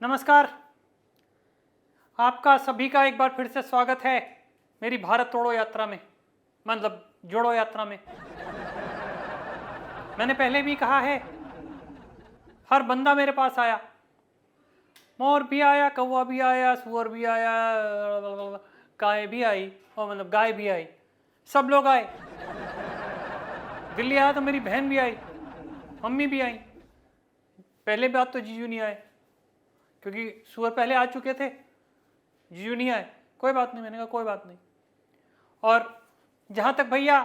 नमस्कार। आपका सभी का एक बार फिर से स्वागत है मेरी भारत तोड़ो यात्रा में, मतलब जोड़ो यात्रा में। मैंने पहले भी कहा है, हर बंदा मेरे पास आया, मोर भी आया, कौवा भी आया, सुअर भी आया, गाय भी आई, और मतलब गाय भी आई, सब लोग आए। दिल्ली आया तो मेरी बहन भी आई, मम्मी भी आई। पहले बात तो जीजू नहीं आए, क्योंकि सुअर पहले आ चुके थे, जीजू नहीं आए। कोई बात नहीं, मैंने कहा कोई बात नहीं। और जहाँ तक भैया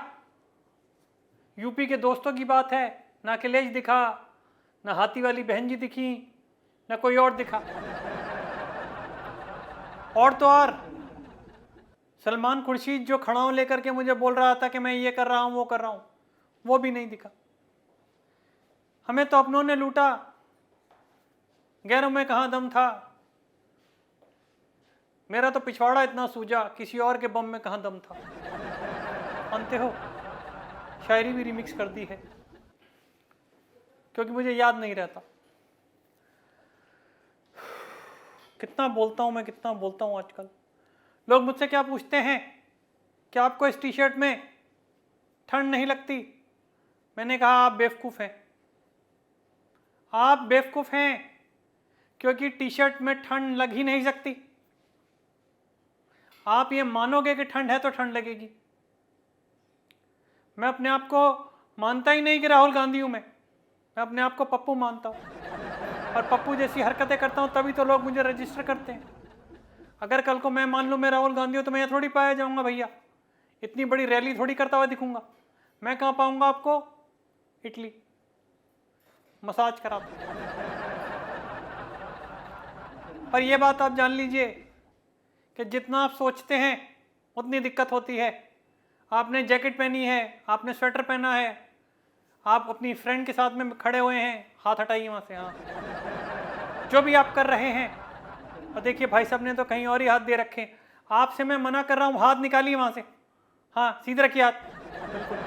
यूपी के दोस्तों की बात है, ना अखिलेश दिखा, ना हाथी वाली बहन जी दिखी, ना कोई और दिखा। और तो और सलमान खुर्शीद जो खड़ाऊ लेकर के मुझे बोल रहा था कि मैं ये कर रहा हूँ वो कर रहा हूँ, वो भी नहीं दिखा। हमें तो अपनों ने लूटा, गैरों में कहाँ दम था। मेरा तो पिछवाड़ा इतना सूजा, किसी और के बम में कहाँ दम था। मानते हो, शायरी भी रिमिक्स कर दी है, क्योंकि मुझे याद नहीं रहता। कितना बोलता हूँ मैं, कितना बोलता हूँ आजकल। लोग मुझसे क्या पूछते हैं कि आपको इस टी शर्ट में ठंड नहीं लगती। मैंने कहा आप बेवकूफ़ हैं, आप बेवकूफ़ हैं, क्योंकि टी शर्ट में ठंड लग ही नहीं सकती। आप ये मानोगे कि ठंड है तो ठंड लगेगी। मैं अपने आप को मानता ही नहीं कि राहुल गांधी हूँ मैं अपने आप को पप्पू मानता हूँ, और पप्पू जैसी हरकतें करता हूँ तभी तो लोग मुझे रजिस्टर करते हैं। अगर कल को मैं मान लूँ मैं राहुल गांधी हूँ तो मैं यहाँ थोड़ी पाया जाऊँगा भैया, इतनी बड़ी रैली थोड़ी करता हुआ दिखूंगा। मैं कहाँ पाऊँगा आपको? इटली मसाज करा। और ये बात आप जान लीजिए कि जितना आप सोचते हैं उतनी दिक्कत होती है। आपने जैकेट पहनी है, आपने स्वेटर पहना है, आप अपनी फ्रेंड के साथ में खड़े हुए हैं, हाथ हटाइए वहाँ से। हाँ, जो भी आप कर रहे हैं, और देखिए भाई साहब ने तो कहीं और ही हाथ दे रखे। आपसे मैं मना कर रहा हूँ, हाथ निकालिए वहाँ से। हाँ, सीधे रखिए हाथ। बिल्कुल।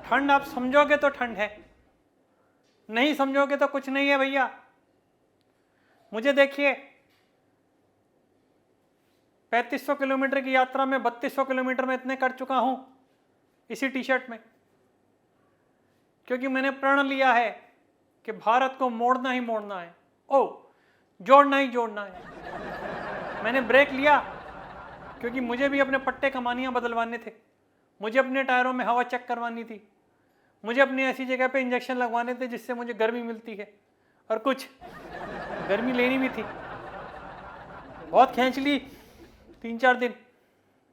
ठंड आप समझोगे तो ठंड है, नहीं समझोगे तो कुछ नहीं है भैया। मुझे देखिए, 3500 किलोमीटर की यात्रा में 3200 किलोमीटर में इतने कर चुका हूँ इसी टी शर्ट में, क्योंकि मैंने प्रण लिया है कि भारत को मोड़ना ही मोड़ना है, जोड़ना ही जोड़ना है। मैंने ब्रेक लिया क्योंकि मुझे भी अपने पट्टे कमानियाँ बदलवाने थे, मुझे अपने टायरों में हवा चेक करवानी थी, मुझे अपनी ऐसी जगह पे इंजेक्शन लगवाने थे जिससे मुझे गर्मी मिलती है, और कुछ गर्मी लेनी भी थी। बहुत खींच ली 3-4 दिन।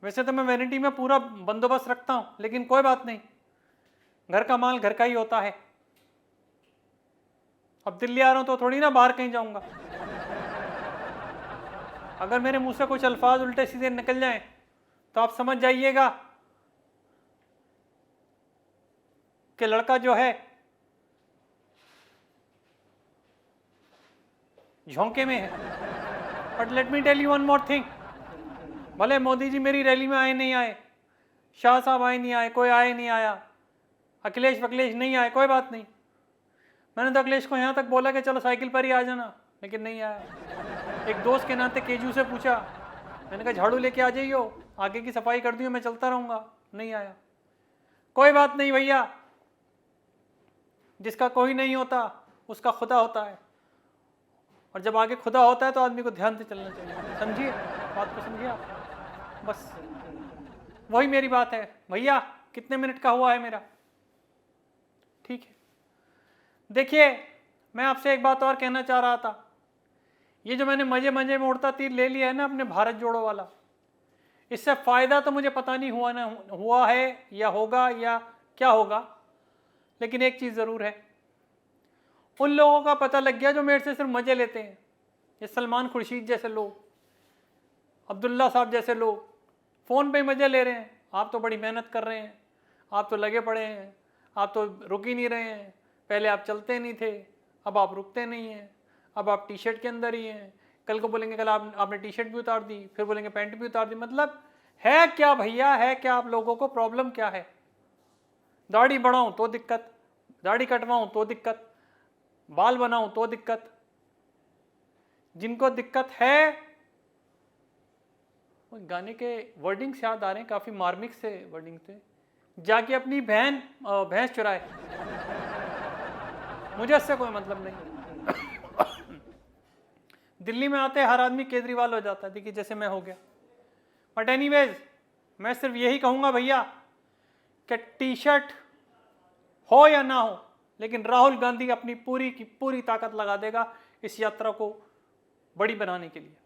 वैसे तो मैं वैनिटी में पूरा बंदोबस्त रखता हूँ, लेकिन कोई बात नहीं, घर का माल घर का ही होता है। अब दिल्ली आ रहा हूँ तो थोड़ी ना बाहर कहीं जाऊँगा। अगर मेरे मुंह से कुछ अल्फाज उल्टे सीधे निकल जाएं तो आप समझ जाइएगा कि लड़का जो है झोंके में है। But let me tell you one more thing, भले मोदी जी मेरी रैली में आए नहीं आए, शाह साहब आए नहीं आए, कोई आए नहीं आया, अखिलेश वखिलेश नहीं आए, कोई बात नहीं। मैंने तो अखिलेश को यहाँ तक बोला कि चलो साइकिल पर ही आ जाना, लेकिन नहीं आया। एक दोस्त के नाते केजू से पूछा, मैंने कहा झाड़ू लेके आ जाइयो, आगे की सफाई कर दी, मैं चलता रहूँगा, नहीं आया। कोई बात नहीं भैया, जिसका कोई नहीं होता उसका खुदा होता है, और जब आगे खुदा होता है तो आदमी को ध्यान से चलना चाहिए। समझिए बात को, समझिए आप। बस वही मेरी बात है भैया। कितने मिनट का हुआ है मेरा? ठीक है। देखिए, मैं आपसे एक बात और कहना चाह रहा था। ये जो मैंने मजे मजे में उड़ता तीर ले लिया है ना अपने भारत जोड़ो वाला, इससे फ़ायदा तो मुझे पता नहीं हुआ है या होगा या क्या होगा, लेकिन एक चीज़ ज़रूर है, उन लोगों का पता लग गया जो मेरे से सिर्फ मज़े लेते हैं। ये सलमान खुर्शीद जैसे लोग, अब्दुल्ला साहब जैसे लोग फ़ोन पे मज़े ले रहे हैं। आप तो बड़ी मेहनत कर रहे हैं, आप तो लगे पड़े हैं, आप तो रुक ही नहीं रहे हैं। पहले आप चलते नहीं थे, अब आप रुकते नहीं हैं, अब आप टी शर्ट के अंदर ही हैं। कल को बोलेंगे कल आपने टी शर्ट भी उतार दी, फिर बोलेंगे पैंट भी उतार दी। मतलब है क्या भैया, है क्या आप लोगों को प्रॉब्लम क्या है? दाढ़ी बढ़ाऊं तो दिक्कत, दाढ़ी कटवाऊं तो दिक्कत, बाल बनाऊं तो दिक्कत। जिनको दिक्कत है, गाने के वर्डिंग्स याद आ रहे हैं, काफी मार्मिक से वर्डिंग थे। जाके अपनी भैंस चुराए, मुझे इससे कोई मतलब नहीं। दिल्ली में आते हर आदमी केजरीवाल हो जाता है, देखिए जैसे मैं हो गया। बट एनीवेज, मैं सिर्फ यही कहूंगा भैया कि टी शर्ट हो या ना हो, लेकिन राहुल गांधी अपनी पूरी की पूरी ताकत लगा देगा इस यात्रा को बड़ी बनाने के लिए।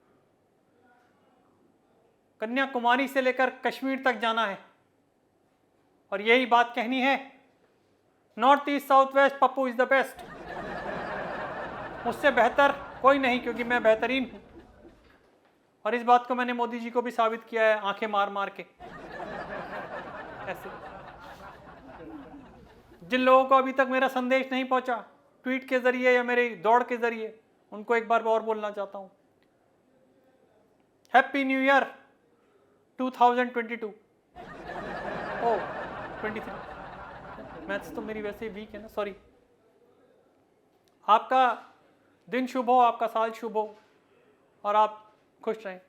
कन्याकुमारी से लेकर कश्मीर तक जाना है और यही बात कहनी है, north east south west Pappu is the best. मुझसे बेहतर कोई नहीं, क्योंकि मैं बेहतरीन हूं। और इस बात को मैंने मोदी जी को भी साबित किया है, आंखें मार मार के। ऐसे जिन लोगों को अभी तक मेरा संदेश नहीं पहुंचा, ट्वीट के जरिए या मेरी दौड़ के जरिए, उनको एक बार और बोलना चाहता हूं, हैप्पी न्यू ईयर 2022। ओ 23, मैथ्स तो मेरी वैसे ही वीक है ना, सॉरी। आपका दिन शुभ हो, आपका साल शुभ हो और आप खुश रहें।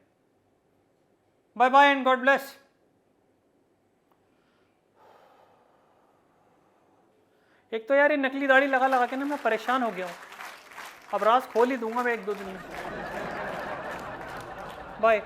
Bye bye and God bless. एक तो यार ये नकली दाढ़ी लगा लगा के ना मैं परेशान हो गया हूँ। अब राज खोल ही दूंगा मैं 1-2 दिन में। बाय।